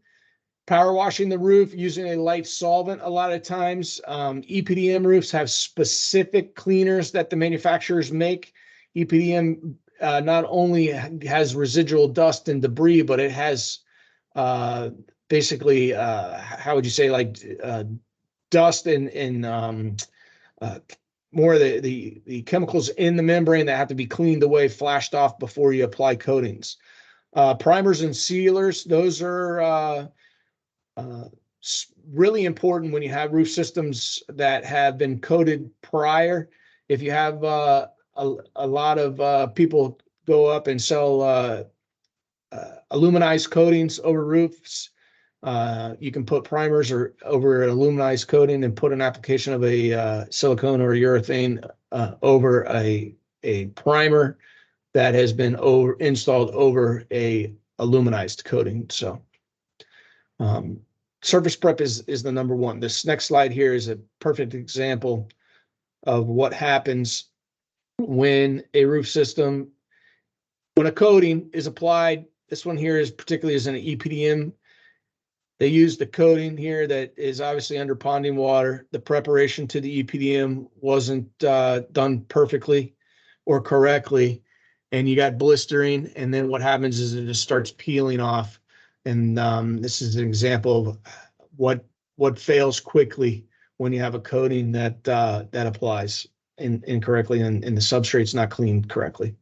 power washing the roof using a light solvent. A lot of times, EPDM roofs have specific cleaners that the manufacturers make. EPDM not only has residual dust and debris, but it has basically, how would you say, like dust and more of the chemicals in the membrane that have to be cleaned away, flashed off before you apply coatings. Primers and sealers, those are really important when you have roof systems that have been coated prior. If you have a lot of people go up and sell aluminized coatings over roofs, you can put primers or over an aluminized coating and put an application of a silicone or urethane over a primer that has been installed over a aluminized coating. So surface prep is the number one. This next slide here is a perfect example of what happens when a roof system, when a coating is applied. This one here is particularly as an EPDM. They use the coating here that is obviously under ponding water. The preparation to the EPDM wasn't done perfectly or correctly, and you got blistering, and then what happens is it just starts peeling off. And this is an example of what fails quickly when you have a coating that applies incorrectly and the substrate's not cleaned correctly.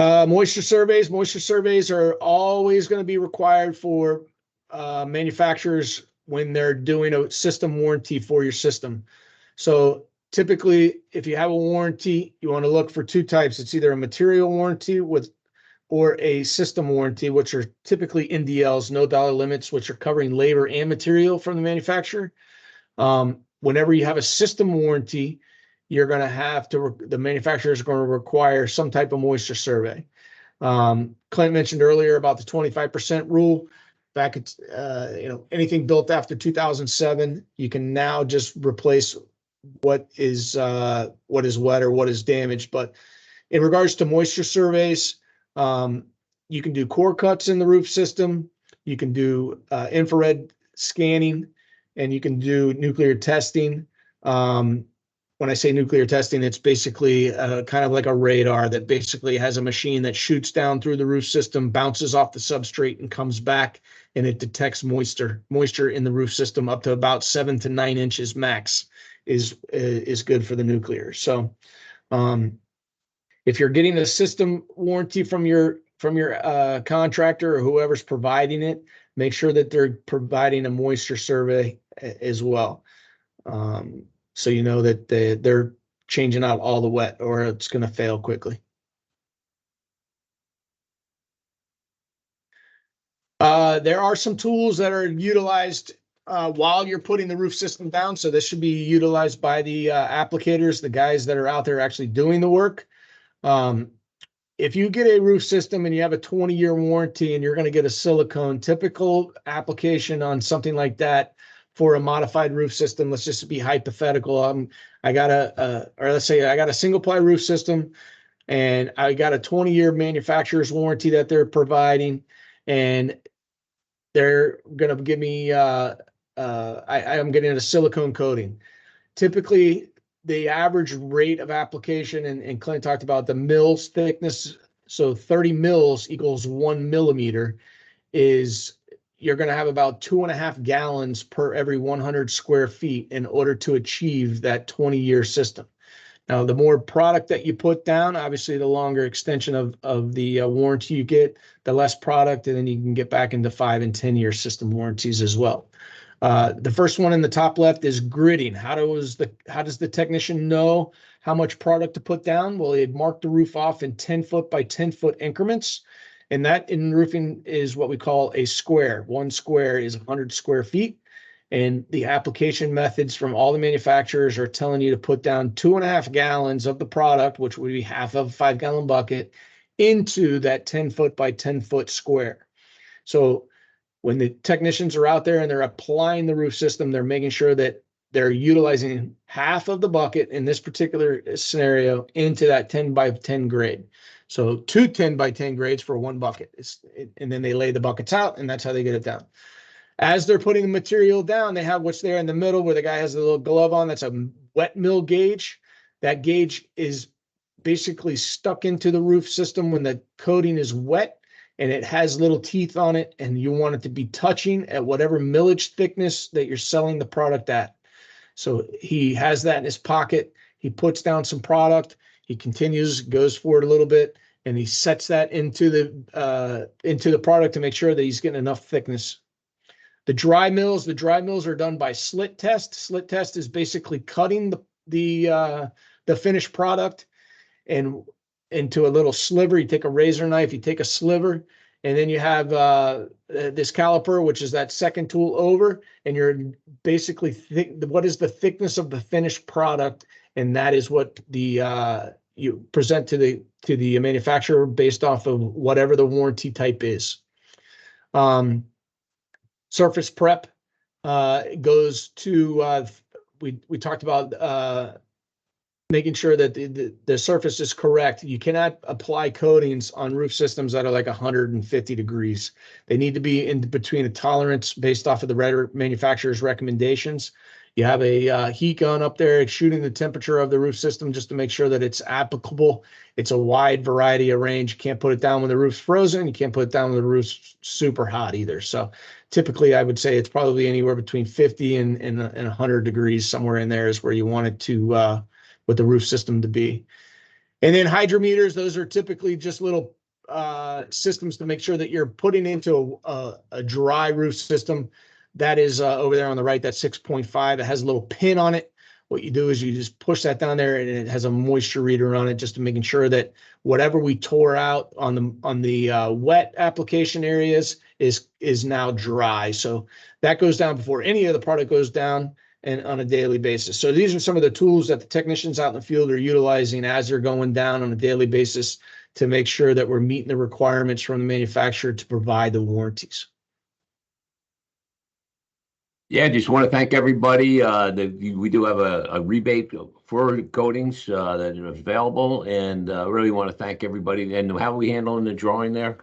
Moisture surveys. Moisture surveys are always going to be required for manufacturers when they're doing a system warranty for your system. So typically, if you have a warranty, you want to look for two types. It's either a material warranty or a system warranty, which are typically NDLs, no dollar limits, which are covering labor and material from the manufacturer. Whenever you have a system warranty, you're going to have to, the manufacturer is going to require some type of moisture survey. Clint mentioned earlier about the 25% rule. Back at, anything built after 2007, you can now just replace what is wet or what is damaged. But in regards to moisture surveys, you can do core cuts in the roof system. You can do infrared scanning, and you can do nuclear testing. When I say nuclear testing, it's basically kind of like a radar that basically has a machine that shoots down through the roof system, bounces off the substrate, and comes back, and it detects moisture in the roof system up to about 7 to 9 inches max is good for the nuclear. So if you're getting a system warranty from your contractor or whoever's providing it, make sure that they're providing a moisture survey as well. So you know that they're changing out all the wet, or it's going to fail quickly. There are some tools that are utilized while you're putting the roof system down. So this should be utilized by the applicators, the guys that are out there actually doing the work. If you get a roof system and you have a 20-year warranty and you're going to get a silicone, typical application on something like that for a modified roof system, let's just be hypothetical. I got or let's say I got a single ply roof system and I got a 20-year manufacturer's warranty that they're providing, and they're going to give me, I'm getting a silicone coating. Typically, the average rate of application, and Clint talked about the mils thickness, so 30 mils equals 1 millimeter, is you're going to have about 2.5 gallons per every 100 square feet in order to achieve that 20-year system. Now, the more product that you put down, obviously, the longer extension of the warranty you get, the less product, and then you can get back into 5 and 10-year system warranties as well. The first one in the top left is gridding. How does the technician know how much product to put down? Well, they'd mark the roof off in 10-foot by 10-foot increments. And that in roofing is what we call a square. 1 square is 100 square feet. And the application methods from all the manufacturers are telling you to put down 2.5 gallons of the product, which would be half of a 5-gallon bucket, into that 10-foot by 10-foot square. So when the technicians are out there and they're applying the roof system, they're making sure that they're utilizing half of the bucket in this particular scenario into that 10 by 10 grade. So 2 10 by 10 grades for 1 bucket. And then they lay the buckets out, and that's how they get it down. As they're putting the material down, they have what's there in the middle where the guy has a little glove on. That's a wet mill gauge. That gauge is basically stuck into the roof system when the coating is wet, and it has little teeth on it, and you want it to be touching at whatever millage thickness that you're selling the product at. So he has that in his pocket. He puts down some product. He continues, goes forward a little bit, and he sets that into the product to make sure that he's getting enough thickness. The dry mills are done by slit test. Slit test is basically cutting the finished product and into a little sliver. You take a razor knife, you take a sliver, and then you have this caliper, which is that second tool over, and you're basically what is the thickness of the finished product, and that is what you present to the manufacturer based off of whatever the warranty type is. Surface prep goes to we talked about making sure that the surface is correct. You cannot apply coatings on roof systems that are like 150 degrees. They need to be in between a tolerance based off of the manufacturer's recommendations. You have a heat gun up there shooting the temperature of the roof system just to make sure that it's applicable. It's a wide variety of range. You can't put it down when the roof's frozen. You can't put it down when the roof's super hot either. So typically I would say it's probably anywhere between 50 and 100 degrees, somewhere in there is where you want it to with the roof system to be. And then hydrometers, those are typically just little systems to make sure that you're putting into a dry roof system. That is over there on the right, that's 6.5. It has a little pin on it. What you do is you just push that down there, and it has a moisture reader on it, just to making sure that whatever we tore out on the wet application areas is now dry. So that goes down before any of the product goes down, and on a daily basis. So these are some of the tools that the technicians out in the field are utilizing as they're going down on a daily basis to make sure that we're meeting the requirements from the manufacturer to provide the warranties. Yeah, just want to thank everybody. We do have a rebate for coatings that are available, and really want to thank everybody. And how are we handling the drawing there?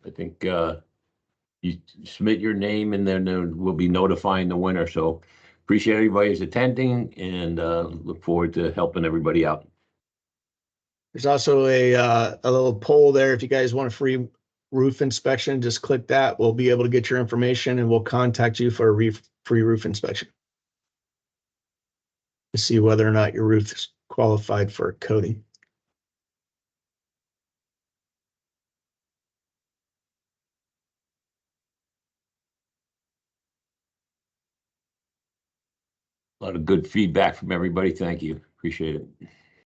I think you submit your name, and then we'll be notifying the winner. So appreciate everybody who's attending, and look forward to helping everybody out. There's also a little poll there. If you guys want a free roof inspection, just click that. We'll be able to get your information, and we'll contact you for a free roof inspection to see whether or not your roof is qualified for coating. A lot of good feedback from everybody. Thank you. Appreciate it.